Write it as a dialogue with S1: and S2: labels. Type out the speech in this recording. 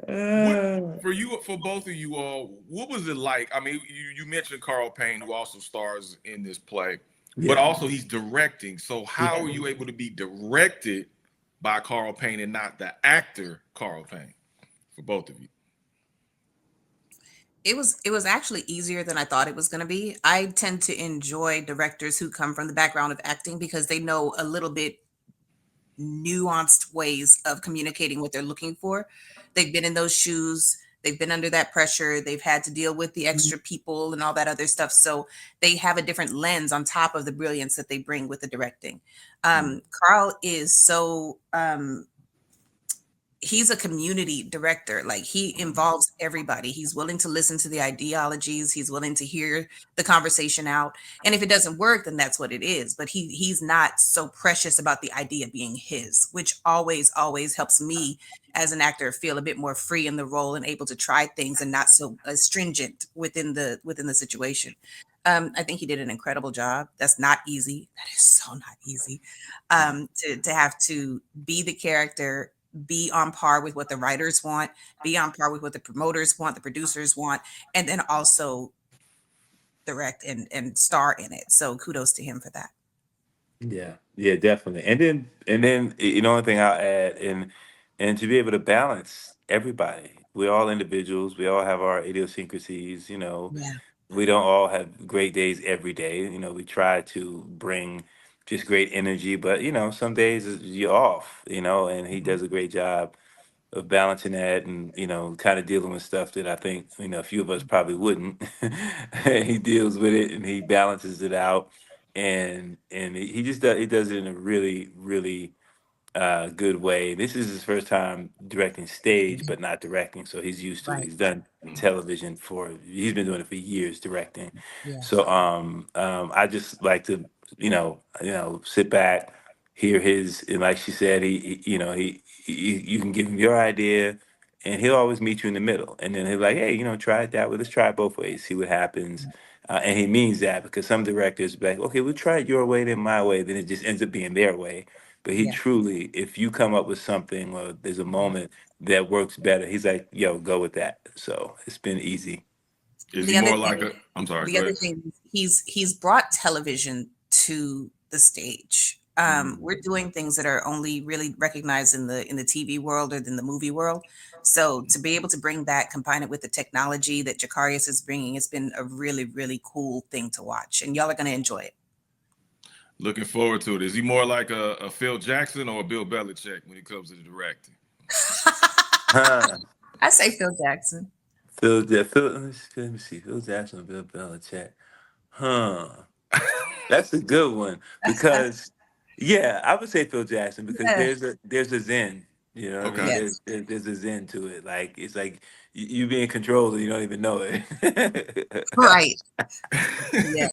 S1: What
S2: Uh,
S1: for you, for both of you all, what was it like? I mean, you mentioned Carl Payne, who also stars in this play, but
S2: yeah.
S1: also he's directing. So how
S2: Yeah.
S1: are you able to be directed by Carl Payne and not the actor Carl Payne? For both of you.
S3: It was actually easier than I thought it was going to be. I tend to enjoy directors who come from the background of acting because they know a little bit nuanced ways of communicating what they're looking for. They've been in those shoes, they've been under that pressure, they've had to deal with the extra people and all that other stuff. So they have a different lens on top of the brilliance that they bring with the directing.
S1: Mm.
S3: Carl is so he's a community director. Like, he involves everybody. He's willing to listen to the ideologies, he's willing to hear the conversation out, and if it doesn't work, then that's what it is. But he's not so precious about the idea being his, which always helps me as an actor feel a bit more free in the role and able to try things and not so stringent within the situation. I think he did an incredible job. That's not easy. That is so not easy. To have to be the character, be on par with what the writers want, be on par with what the promoters want, the producers want, and then also direct and star in it. So kudos to him for that.
S2: Yeah, yeah, definitely. And then you know, one thing I'll add, and to be able to balance everybody. We're all individuals. We all have our idiosyncrasies. You know,
S3: Yeah.
S2: we don't all have great days every day. You know, we try to bring just great energy, but you know, some days you're off. You know, and he does a great job of balancing that, and you know, kind of dealing with stuff that I think you know a few of us probably wouldn't. He deals with it and he balances it out, and he just does, he does it in a really good way. This is his first time directing stage, but not directing, so he's used to it.
S3: Right.
S2: He's done
S1: Mm.
S2: television for, he's been doing it for years directing.
S3: Yeah.
S2: So I just like to, sit back, hear his, and like she said, he you know, he you can give him your idea, and he'll always meet you in the middle. And then he'll like, hey, you know, try it that way. Let's try it both ways, see what happens. And he means that, because some directors be like, okay, we'll try it your way, then my way. Then it just ends up being their way. But he
S3: Yeah.
S2: truly, if you come up with something or there's a moment that works better, he's like, yo, go with that. So it's been easy.
S1: Is he
S3: The other
S1: more
S3: thing
S1: like a? I'm sorry.
S3: the
S1: Go
S3: other
S1: ahead.
S3: thing is he's brought television to the stage.
S1: Mm.
S3: We're doing things that are only really recognized in the TV world or in the movie world. So to be able to bring that, combine it with the technology that Jacarius is bringing, it's been a really cool thing to watch, and y'all are going to enjoy it.
S1: Looking forward to it. Is he more like a Phil Jackson or a Bill Belichick when it comes to the directing?
S2: Huh.
S3: I say Phil Jackson.
S2: Let me see. Phil Jackson, Bill Belichick. Huh. That's a good one, because, yeah, I would say Phil Jackson, because
S3: Yeah.
S2: there's a zen. You know what I mean?
S1: Okay.
S3: Yes.
S2: There's a zen to it. Like, it's like you be in control and you don't even know it.
S3: Right. Yeah.